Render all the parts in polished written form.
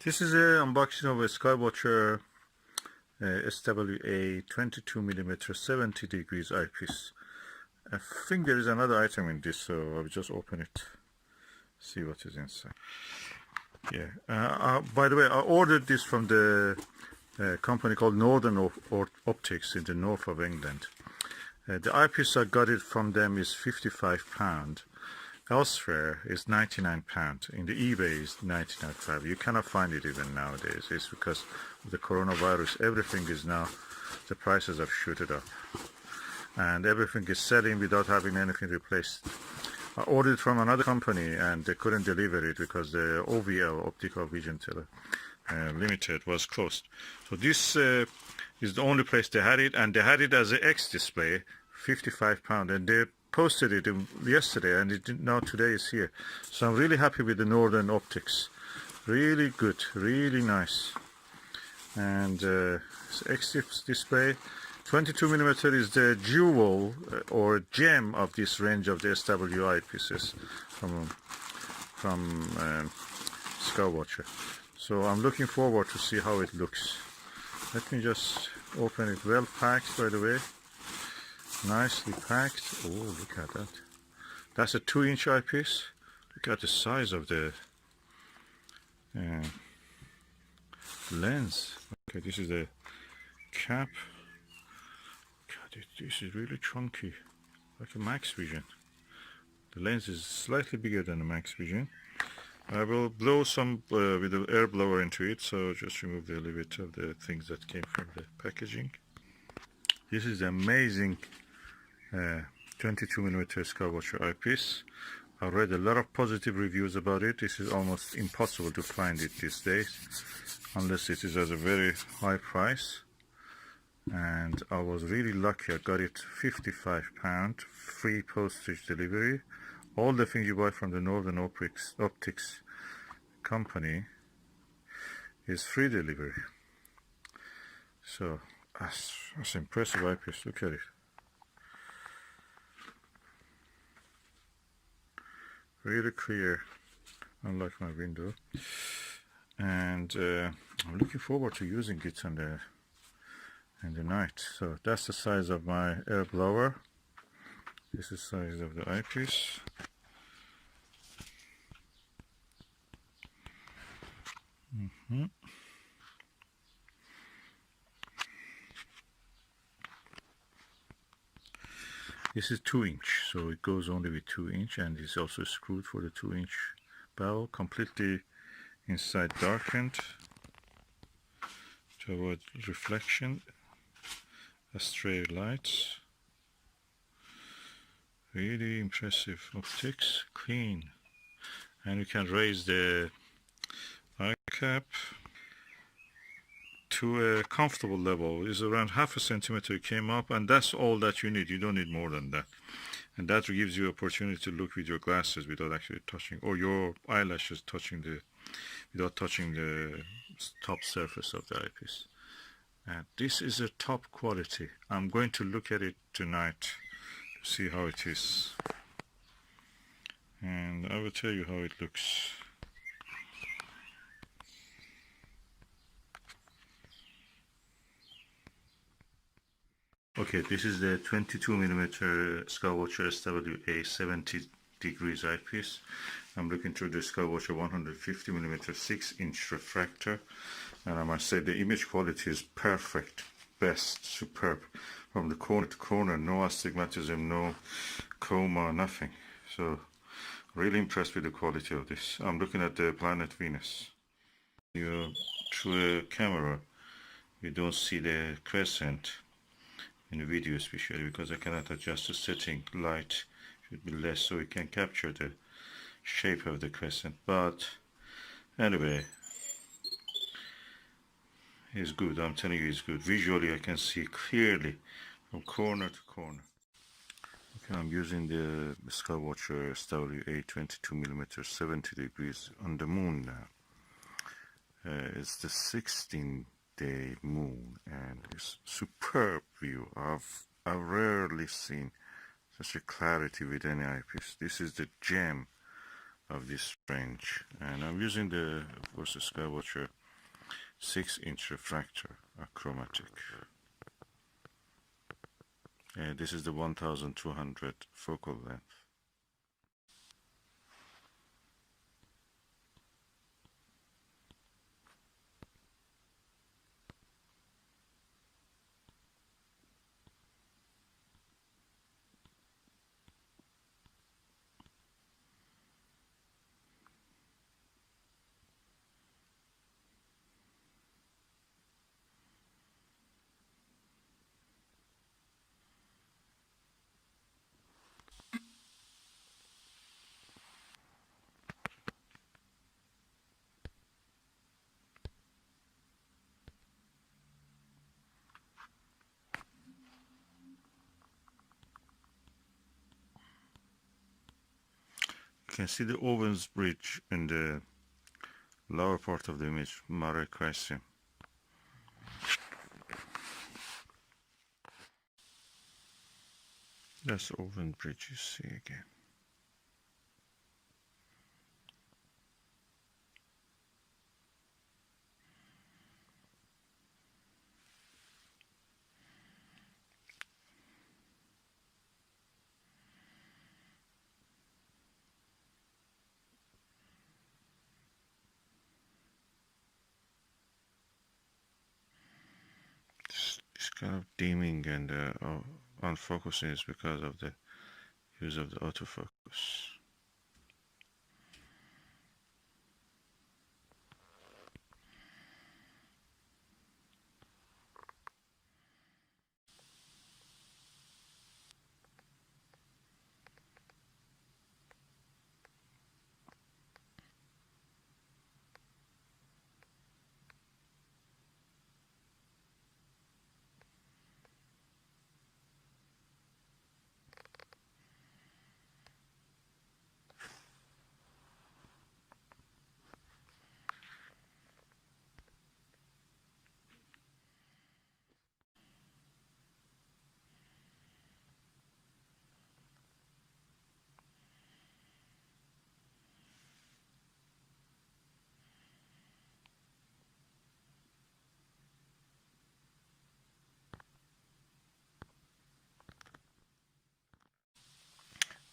This is an unboxing of a Skywatcher SWA 22mm 70 degrees eyepiece. I think there is another item in this, so I'll just open it, see what is inside. Yeah. By the way, I ordered this from the company called Northern Optics in the north of England. The eyepiece I got it from them is £55. Elsewhere is £99. In the eBay is £99. You cannot find it even nowadays. It's because of the coronavirus. Everything is now, the prices have shooted up, and everything is selling without having anything replaced. I ordered it from another company and they couldn't deliver it because the OVL, Optical Vision Limited, was closed. So this is the only place they had it, and they had it as an X display, £55, and they posted it yesterday, and now today is here. So I'm really happy with the Northern Optics. Really good, really nice. And X display. 22mm is the jewel or gem of this range of the SWA eyepieces from Skywatcher. So I'm looking forward to see how it looks. Let me just open it. Well packed, by the way. Nicely packed. Oh, look at that. That's a 2-inch eyepiece. Look at the size of the lens. Okay, this is the cap. God, this is really chunky, like a Max Vision. The lens is slightly bigger than a Max Vision. I will blow some with the air blower into it, so just remove the little bit of the things that came from the packaging. This is the amazing 22mm Skywatcher eyepiece. I read a lot of positive reviews about it. This is almost impossible to find it these days, unless it is at a very high price. And I was really lucky. I got it £55, free postage delivery. All the things you buy from the Northern Optics company is free delivery. So that's impressive eyepiece. Look at it. Really clear, unlike my window. And I'm looking forward to using it in the night. So that's the size of my air blower. This is the size of the eyepiece. This is 2-inch, so it goes only with 2-inch, and it's also screwed for the 2-inch barrel, completely inside darkened to avoid reflection, astray lights. Really impressive optics, clean, and you can raise the eye cap to a comfortable level. It's around ½ centimeter it came up, and that's all that you need. You don't need more than that, and that gives you opportunity to look with your glasses without actually touching, or your eyelashes touching without touching the top surface of the eyepiece. And this is a top quality. I'm going to look at it tonight to see how it is, and I will tell you how it looks. Okay, this is the 22mm Skywatcher SWA 70 degrees eyepiece. I'm looking through the Skywatcher 150mm 6-inch refractor, and I must say the image quality is perfect, best, superb. From the corner to corner, no astigmatism, no coma, nothing. So, really impressed with the quality of this. I'm looking at the planet Venus. Through a camera, you don't see the crescent in the video, especially because I cannot adjust the setting. Light should be less so it can capture the shape of the crescent, but anyway, it's good. I'm telling you, it's good. Visually I can see clearly from corner to corner. Okay, I'm using the Skywatcher SWA 22mm 70 degrees on the moon now. It's the 16-day moon, and it's superb view. I've rarely seen such a clarity with any eyepiece. This is the gem of this range, and I'm using the, of course, the Skywatcher 6-inch refractor, chromatic. And this is the 1200 focal length. You can see the Owens bridge in the lower part of the image, Mare Crisium. That's the Owens bridge you see again. This kind of dimming and unfocusing is because of the use of the autofocus.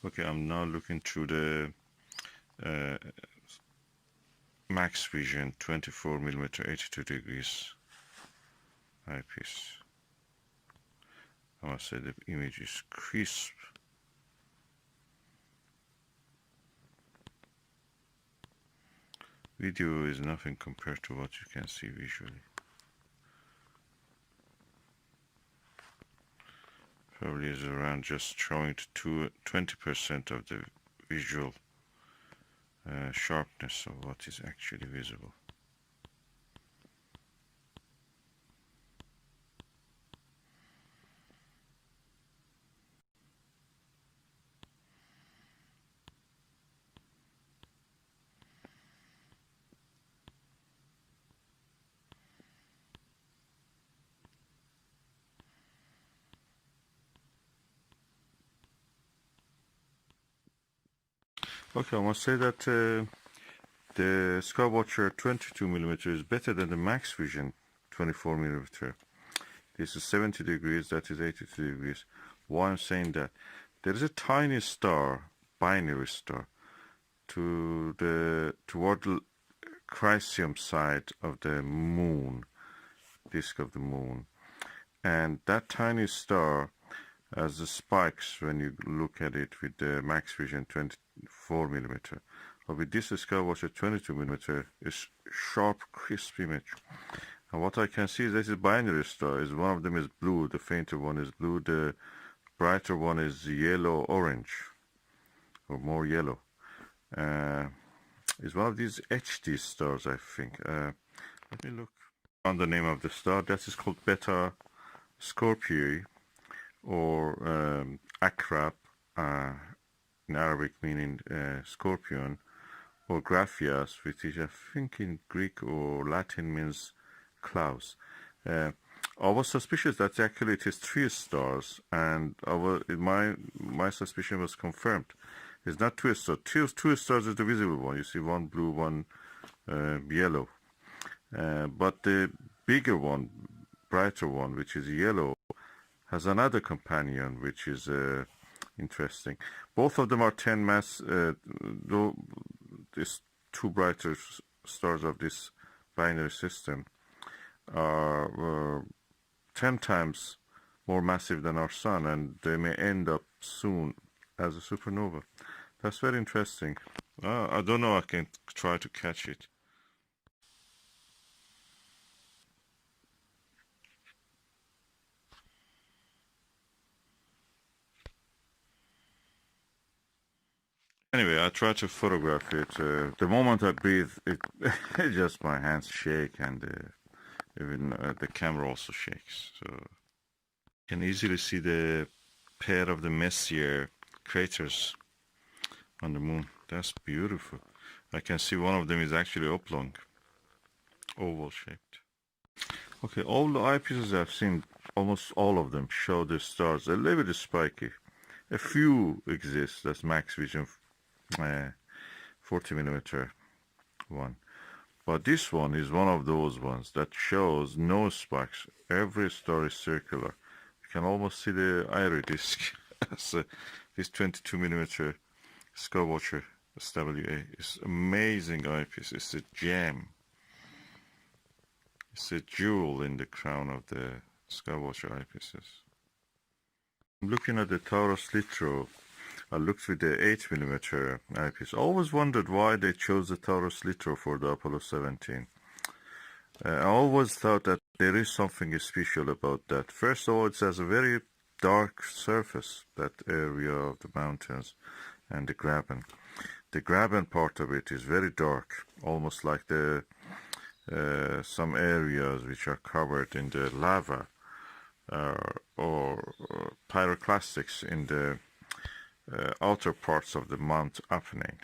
Okay, I'm now looking through the max vision 24mm 82 degrees eyepiece. I must say the image is crisp. Video is nothing compared to what you can see visually. Probably is around just showing to 20% of the visual sharpness of what is actually visible. Okay, I must say that the Skywatcher 22mm is better than the Max Vision 24mm. This is 70 degrees, that is 82 degrees. Why I'm saying that? There is a tiny star, binary star, toward the Crisium side of the moon, disk of the moon. And that tiny star has the spikes when you look at it with the Max Vision 24mm. But with this Skywatcher 22mm, is sharp, crisp image. And what I can see is that is binary star. Is one of them is blue, the fainter one is blue, the brighter one is yellow-orange, or more yellow. It's one of these HD stars, I think. Let me look on the name of the star. That is called Beta Scorpii, or Akrab, in Arabic meaning scorpion, or Graphias, which is I think in Greek or Latin means clouds. I was suspicious that actually it is 3 stars, and my suspicion was confirmed. It's not two stars. Two stars is the visible one. You see one blue, one yellow. But the bigger one, brighter one, which is yellow, has another companion, which is interesting. Both of them are 10 mass. Though these two brighter stars of this binary system are 10 times more massive than our sun, and they may end up soon as a supernova. That's very interesting. I don't know, I can try to catch it. Anyway, I try to photograph it. The moment I breathe, it just my hands shake, and even the camera also shakes. So you can easily see the pair of the Messier craters on the moon. That's beautiful. I can see one of them is actually oblong, oval shaped. Okay, all the eyepieces I've seen, almost all of them show the stars a little bit spiky. A few exist, that's max vision 40mm one. But this one is one of those ones that shows no spikes. Every star is circular. You can almost see the iridescent. So this 22mm Skywatcher SWA is amazing eyepiece. It's a gem. It's a jewel in the crown of the Skywatcher eyepieces. I'm looking at the Taurus Litro. I looked with the 8mm eyepiece. I always wondered why they chose the Taurus Litro for the Apollo 17. I always thought that there is something special about that. First of all, it has a very dark surface, that area of the mountains and the graben. The graben part of it is very dark, almost like the some areas which are covered in the lava or pyroclastics in the outer parts of the Mount Apennine.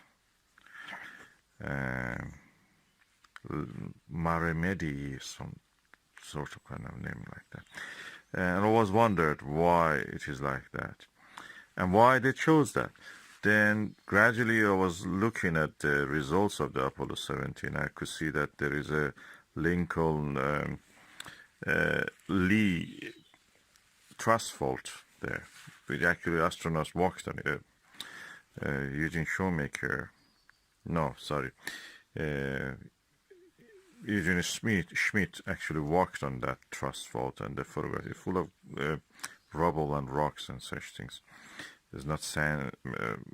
Maremedi, some sort of kind of name like that. And I always wondered why it is like that and why they chose that. Then gradually I was looking at the results of the Apollo 17. I could see that there is a Lincoln Lee trust fault there. But actually astronauts walked on it. Eugene Shoemaker, no, sorry. Eugene Schmidt actually walked on that trust fault, and the photograph is full of rubble and rocks and such things. There's not sand,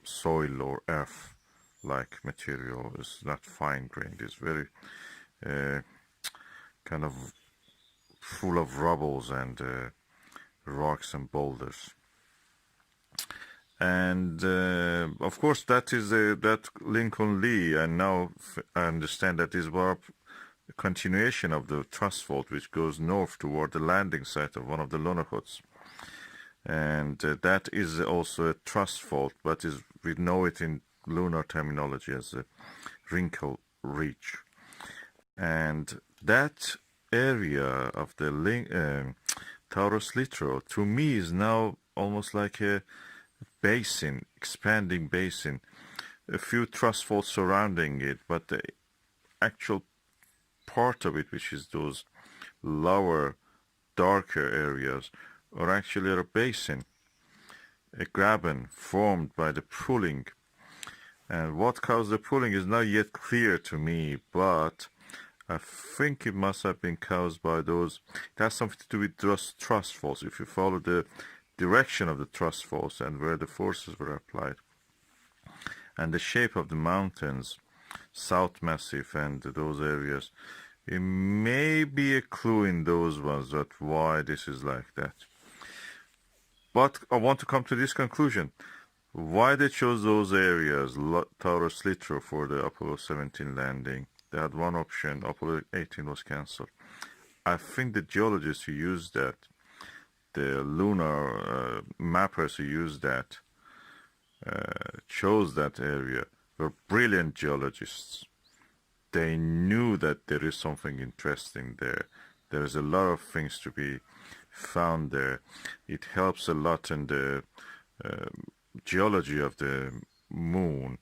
soil or earth like material. It's not fine grained. It's very kind of full of rubbles and rocks and boulders. And of course that is that Lincoln Lee, and now I understand that is a continuation of the thrust fault which goes north toward the landing site of one of the lunar huts. And that is also a thrust fault, but we know it in lunar terminology as a wrinkle ridge. And that area of the Taurus Litro, to me, is now almost like a basin, expanding basin. A few thrust faults surrounding it, but the actual part of it, which is those lower, darker areas, are actually a basin, a graben formed by the pulling. And what caused the pulling is not yet clear to me, but I think it must have been caused by those. It has something to do with thrust faults. If you follow the direction of the thrust faults and where the forces were applied, and the shape of the mountains, South Massif and those areas, it may be a clue in those ones that why this is like that. But I want to come to this conclusion. Why they chose those areas, Taurus Litro, for the Apollo 17 landing? They had one option. Apollo 18 was cancelled. I think the geologists who used that, the lunar mappers who used that, chose that area, were brilliant geologists. They knew that there is something interesting there. There is a lot of things to be found there. It helps a lot in the geology of the moon,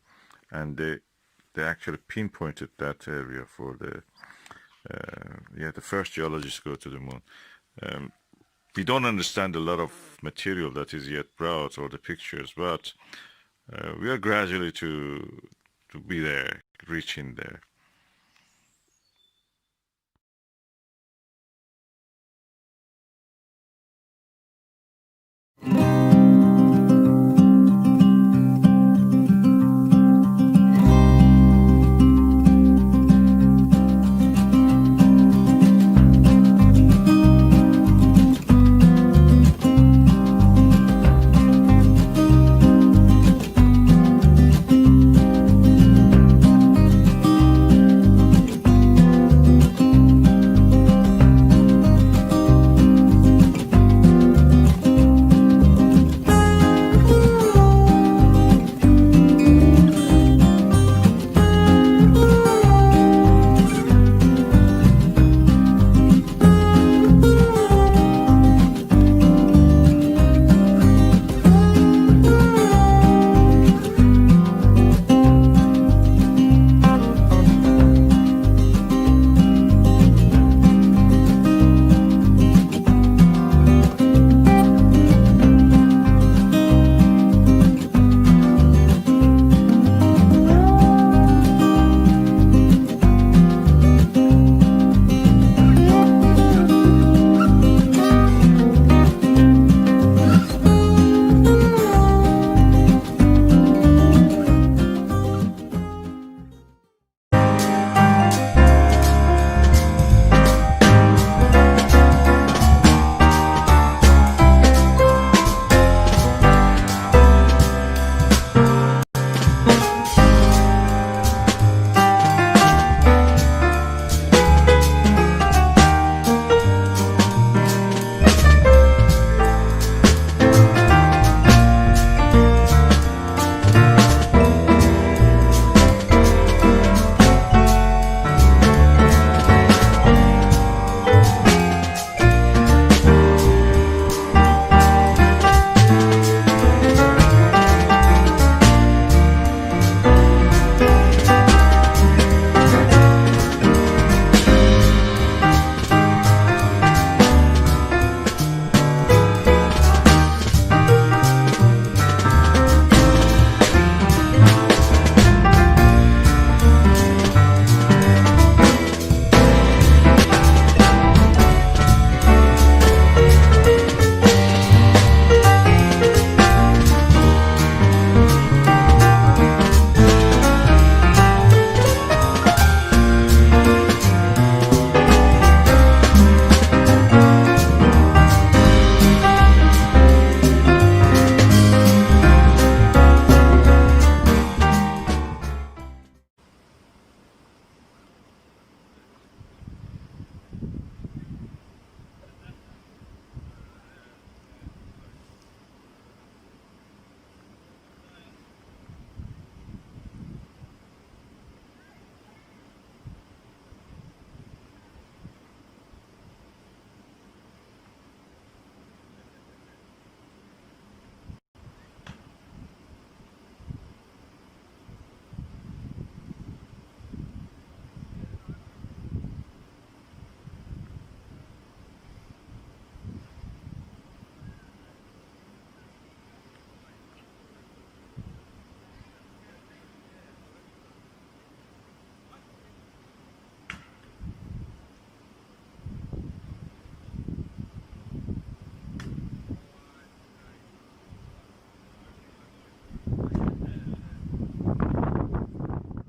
and they actually pinpointed that area for the the first geologists go to the moon. We don't understand a lot of material that is yet brought or the pictures, but we are gradually to be there, reaching there.